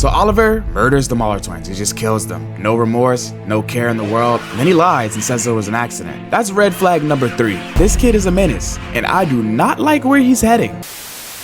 So Oliver murders the Mauler twins. He just kills them. No remorse, no care in the world. And then he lies and says it was an accident. That's red flag number 3. This kid is a menace, and I do not like where he's heading.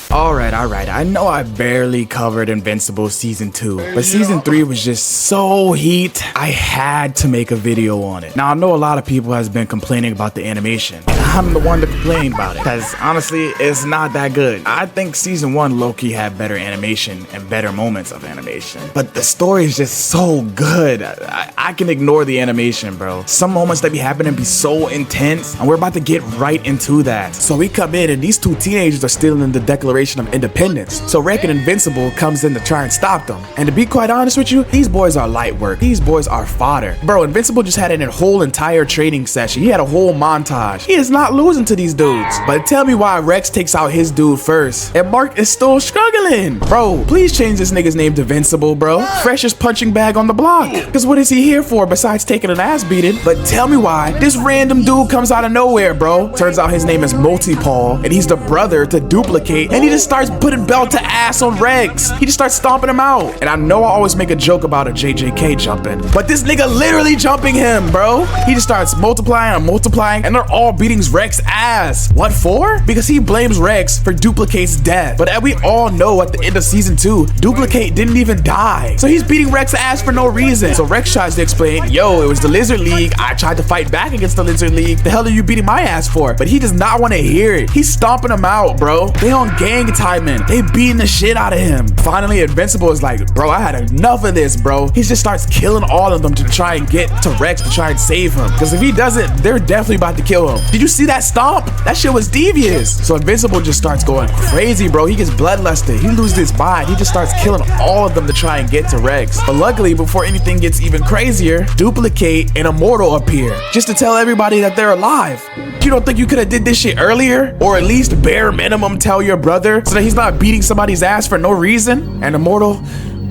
Alright, I know I barely covered Invincible Season 2, but Season 3 was just so heat, I had to make a video on it. Now, I know a lot of people has been complaining about the animation, and I'm the one to complain about it, because honestly, it's not that good. I think Season 1 low-key had better animation and better moments of animation, but the story is just so good. I can ignore the animation, bro. Some moments that be happening be so intense, and we're about to get right into that. So we come in, and these 2 teenagers are still in the Declaration of Independence. So Rick and Invincible comes in to try and stop them. And to be quite honest with you, these boys are light work. These boys are fodder. Bro, Invincible just had a whole entire training session. He had a whole montage. He is not losing to these dudes. But tell me why Rex takes out his dude first and Mark is still struggling. Bro, please change this nigga's name to Invincible, bro. Freshest punching bag on the block. Because what is he here for besides taking an ass beating? But tell me why this random dude comes out of nowhere, bro. Turns out his name is Multi-Paul, and he's the brother to Duplicate, and he just starts putting belt to ass on Rex. He just starts stomping him out. And I know I always make a joke about a JJK jumping, but this nigga literally jumping him, bro. He just starts multiplying and multiplying, and they're all beating Rex's ass. What for? Because he blames Rex for Duplicate's death. But as we all know, at the end of Season 2, Duplicate didn't even die. So he's beating Rex's ass for no reason. So Rex tries to explain, yo, it was the Lizard League. I tried to fight back against the Lizard League. The hell are you beating my ass for? But he does not want to hear it. He's stomping him out, bro. They on gang time. They beating the shit out of him. Finally, Invincible is like, bro, I had enough of this, bro. He just starts killing all of them to try and get to Rex to try and save him. Because if he doesn't, they're definitely about to kill him. Did you see that stomp? That shit was devious. So Invincible just starts going crazy, bro. He gets bloodlusted. He loses his mind. He just starts killing all of them to try and get to Rex. But luckily, before anything gets even crazier, Duplicate and Immortal appear just to tell everybody that they're alive. You don't think you could have did this shit earlier? Or at least bare minimum tell your brother so that he's not beating somebody's ass for no reason? And Immortal,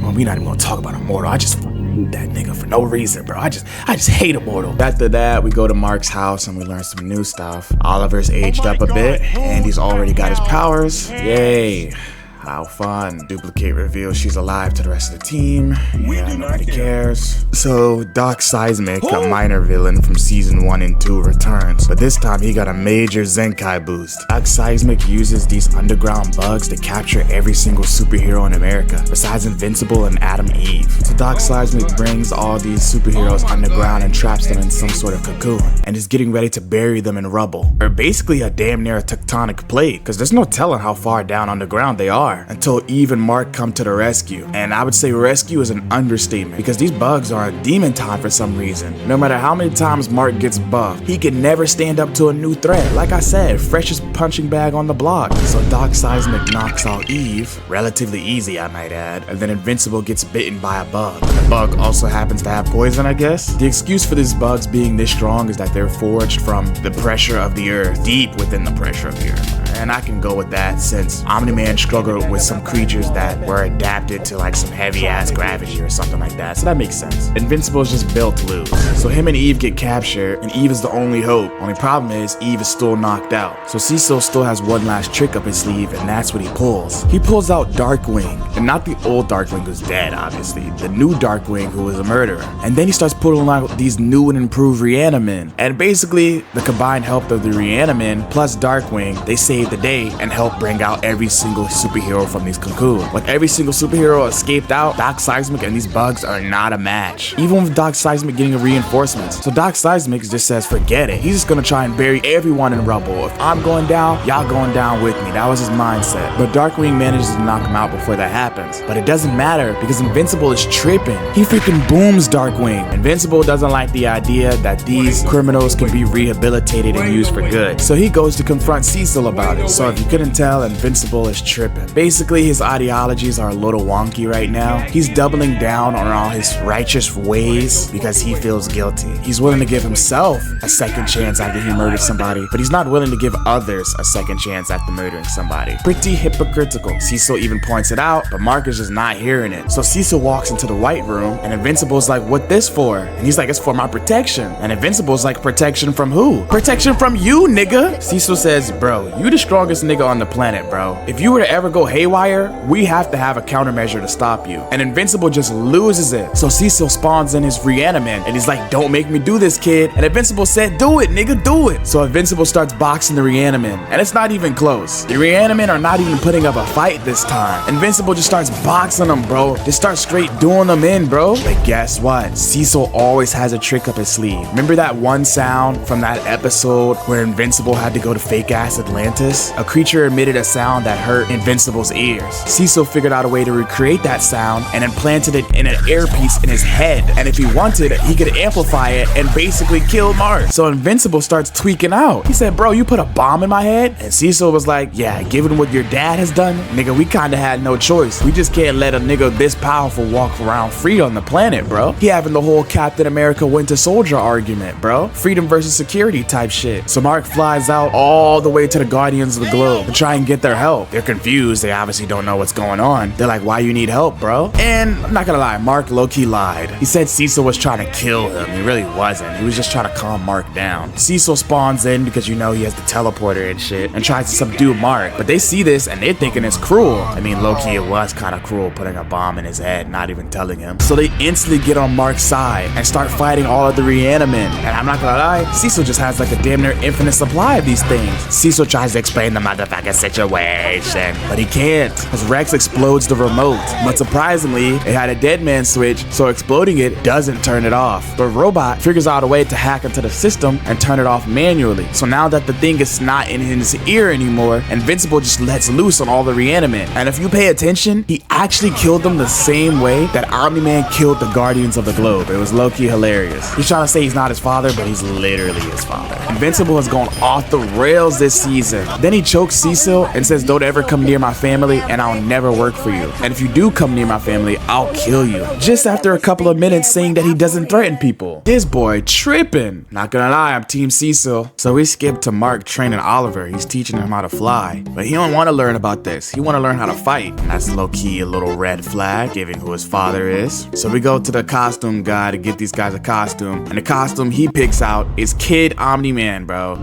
well, we not even gonna talk about Immortal. I just hate that nigga for no reason, bro. I just hate Immortal. After that, we go to Mark's house and we learn some new stuff. Oliver's aged up a bit and he's already got his powers. Yay. How fun. Duplicate reveals she's alive to the rest of the team. Yeah, nobody cares. So Doc Seismic, a minor villain from Season 1 and 2, returns, but this time he got a major Zenkai boost. Doc Seismic uses these underground bugs to capture every single superhero in America, besides Invincible and Adam Eve. So Doc Seismic brings all these superheroes underground and traps them in some sort of cocoon, and is getting ready to bury them in rubble, or basically a damn near a tectonic plate, because there's no telling how far down underground they are. Until Eve and Mark come to the rescue. And I would say rescue is an understatement because these bugs are a demon time for some reason. No matter how many times Mark gets buffed, he can never stand up to a new threat. Like I said, freshest punching bag on the block. So Doc Seismic knocks out Eve, relatively easy I might add, and then Invincible gets bitten by a bug. The bug also happens to have poison, I guess. The excuse for these bugs being this strong is that they're forged from the pressure of the earth, deep within the pressure of the earth. And I can go with that since Omni-Man struggled with some creatures that were adapted to like some heavy ass gravity or something like that, so that makes sense. Invincible is just built to lose. So him and Eve get captured, and Eve is the only hope. Only problem is Eve is still knocked out. So Cecil still has one last trick up his sleeve, and that's what he pulls. He pulls out Darkwing, and not the old Darkwing who's dead, obviously, the new Darkwing who was a murderer. And then he starts pulling out these new and improved Reanimen. And basically, the combined help of the Reanimen plus Darkwing, they save the day and help bring out every single superhero from these cocoons. Like every single superhero escaped out, Doc Seismic and these bugs are not a match. Even with Doc Seismic getting reinforcements. So Doc Seismic just says forget it. He's just gonna try and bury everyone in rubble. If I'm going down, y'all going down with me. That was his mindset. But Darkwing manages to knock him out before that happens. But it doesn't matter because Invincible is tripping. He freaking booms Darkwing. Invincible doesn't like the idea that these criminals can be rehabilitated and used for good. So he goes to confront Cecil about it. So if you couldn't tell, Invincible is tripping. Basically, his ideologies are a little wonky right now. He's doubling down on all his righteous ways because he feels guilty. He's willing to give himself a second chance after he murdered somebody, but he's not willing to give others a second chance after murdering somebody. Pretty hypocritical. Cecil even points it out, but Mark is just not hearing it. So Cecil walks into the white room, and Invincible's like, what this for? And he's like, it's for my protection. And Invincible's like, protection from who? Protection from you, nigga. Cecil says, bro, you the strongest nigga on the planet, bro. If you were to ever go haywire, we have to have a countermeasure to stop you. And Invincible just loses it. So Cecil spawns in his reanimant and he's like, don't make me do this, kid. And Invincible said, do it, nigga, do it. So Invincible starts boxing the reanimant, and it's not even close. The reanimant are not even putting up a fight this time. Invincible just starts boxing them, bro. Just starts straight doing them in, bro. But guess what? Cecil always has a trick up his sleeve. Remember that one sound from that episode where Invincible had to go to fake-ass Atlantis? A creature emitted a sound that hurt Invincible's ears. Cecil figured out a way to recreate that sound and implanted it in an earpiece in his head. And if he wanted, he could amplify it and basically kill Mark. So Invincible starts tweaking out. He said, bro, you put a bomb in my head? And Cecil was like, yeah, given what your dad has done, nigga, we kinda had no choice. We just can't let a nigga this powerful walk around free on the planet, bro. He having the whole Captain America Winter Soldier argument, bro. Freedom versus security type shit. So Mark flies out all the way to the Guardians of the Globe to try and get their help. They're confused. They obviously don't know what's going on. They're like, why you need help, bro? And I'm not gonna lie, Mark low-key lied. He said Cecil was trying to kill him. He really wasn't. He was just trying to calm Mark down. Cecil spawns in because you know he has the teleporter and shit and tries to subdue Mark. But they see this and they're thinking it's cruel. I mean, low-key, it was kind of cruel putting a bomb in his head, not even telling him. So they instantly get on Mark's side and start fighting all of the reanimant. And I'm not gonna lie, Cecil just has like a damn near infinite supply of these things. Cecil tries to explain the motherfucking situation, but he can't, because Rex explodes the remote. But surprisingly, it had a dead man switch, so exploding it doesn't turn it off. The robot figures out a way to hack into the system and turn it off manually. So now that the thing is not in his ear anymore, Invincible just lets loose on all the reanimant. And if you pay attention, he actually killed them the same way that Omni-Man killed the Guardians of the Globe. It was low-key hilarious. He's trying to say he's not his father, but he's literally his father. Invincible has gone off the rails this season. Then he chokes Cecil and says, don't ever come near my family and I'll never work for you. And if you do come near my family, I'll kill you. Just after a couple of minutes saying that he doesn't threaten people. This boy tripping. Not gonna lie, I'm Team Cecil. So we skip to Mark training Oliver. He's teaching him how to fly. But he don't want to learn about this. He want to learn how to fight. And that's low-key a little red flag, given who his father is. So we go to the costume guy to get these guys a costume. And the costume he picks out is Kid Omni-Man, bro.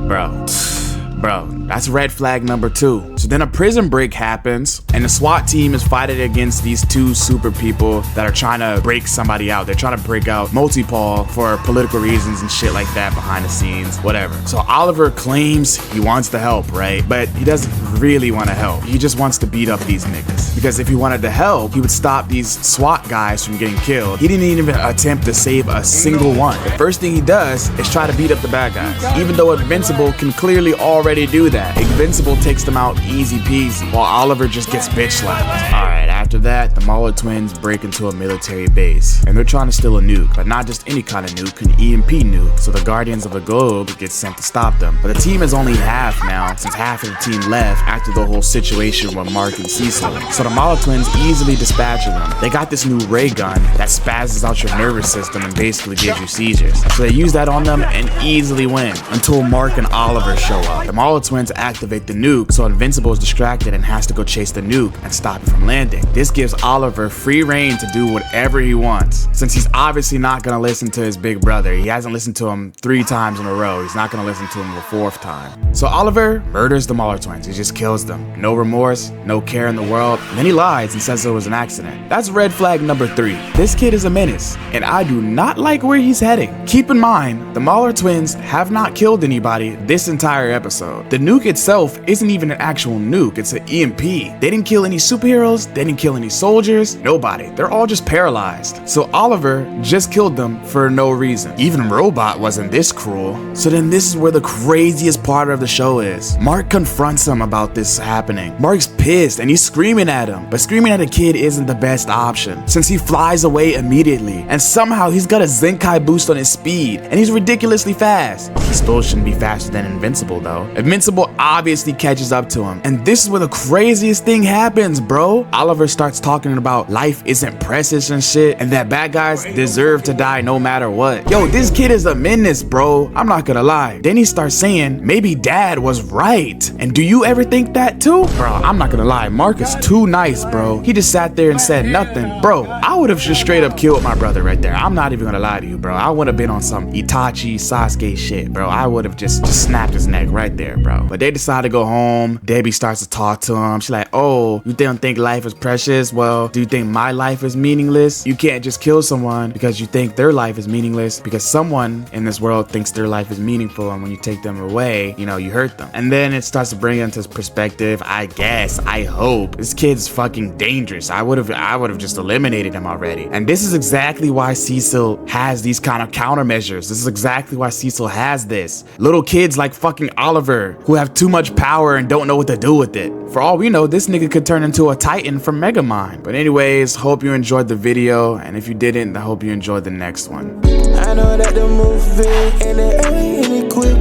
Bro, that's red flag number 2. So then a prison break happens and the SWAT team is fighting against these 2 super people that are trying to break somebody out. They're trying to break out Multipole for political reasons and shit like that behind the scenes, whatever. So Oliver claims he wants to help, right? But he doesn't really want to help. He just wants to beat up these niggas. Because if he wanted to help, he would stop these SWAT guys from getting killed. He didn't even attempt to save a single one. The first thing he does is try to beat up the bad guys. Even though Invincible can clearly already do that. Invincible takes them out easy peasy, while Oliver just gets bitch slapped. Alright, after that, the Mauler twins break into a military base, and they're trying to steal a nuke, but not just any kind of nuke, an EMP nuke, so the Guardians of the Globe get sent to stop them. But the team is only half now, since half of the team left after the whole situation with Mark and Cecil. So the Mauler twins easily dispatch them. They got this new ray gun that spazzes out your nervous system and basically gives you seizures. So they use that on them and easily win, until Mark and Oliver show up. The Mauler twins activate the nuke, so Invincible is distracted and has to go chase the nuke and stop it from landing. This gives Oliver free reign to do whatever he wants. Since he's obviously not gonna listen to his big brother, he hasn't listened to him 3 times in a row, he's not gonna listen to him the 4th time. So Oliver murders the Mauler twins, he just kills them. No remorse, no care in the world, and then he lies and says it was an accident. That's red flag number 3. This kid is a menace, and I do not like where he's heading. Keep in mind, the Mauler twins have not killed anybody this entire episode. The nuke itself isn't even an actual nuke, it's an EMP. They didn't kill any superheroes, they didn't kill any soldiers, nobody. They're all just paralyzed. So Oliver just killed them for no reason. Even Robot wasn't this cruel. So then this is where the craziest part of the show is. Mark confronts him about this happening. Mark's pissed and he's screaming at him, but screaming at a kid isn't the best option, since he flies away immediately, and somehow he's got a Zenkai boost on his speed, and he's ridiculously fast. He still shouldn't be faster than Invincible though. Invincible obviously catches up to him, and this is where the craziest thing happens, bro. Oliver starts starts talking about life isn't precious and shit, and that bad guys deserve to die no matter what. Yo, this kid is a menace, bro. I'm not gonna lie. Then he starts saying, maybe dad was right. And do you ever think that too? Bro, I'm not gonna lie. Mark is too nice, bro. He just sat there and said nothing. Bro, I would have just straight up killed my brother right there. I'm not even gonna lie to you, bro. I would have been on some Itachi, Sasuke shit, bro. I would have just snapped his neck right there, bro. But they decide to go home. Debbie starts to talk to him. She's like, oh, you don't think life is precious? Well, do you think my life is meaningless? You can't just kill someone because you think their life is meaningless, because someone in this world thinks their life is meaningful, and when you take them away, you know, you hurt them. And then it starts to bring into perspective, I guess, I hope. This kid's fucking dangerous. I would have just eliminated him already. And this is exactly why Cecil has these kind of countermeasures. This is exactly why Cecil has this. Little kids like fucking Oliver who have too much power and don't know what to do with it. For all we know, this nigga could turn into a Titan from Megamind. But anyways, hope you enjoyed the video, and if you didn't, I hope you enjoyed the next one. I know that the movie and it ain't quick.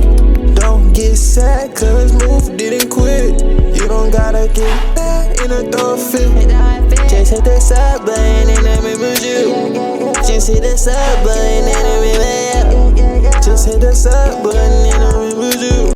Don't get sad cause move didn't quit. You don't gotta get that in a throw fit. Just hit the sub button and let me move you. Just hit the sub button and let me move you. Just hit the sub button and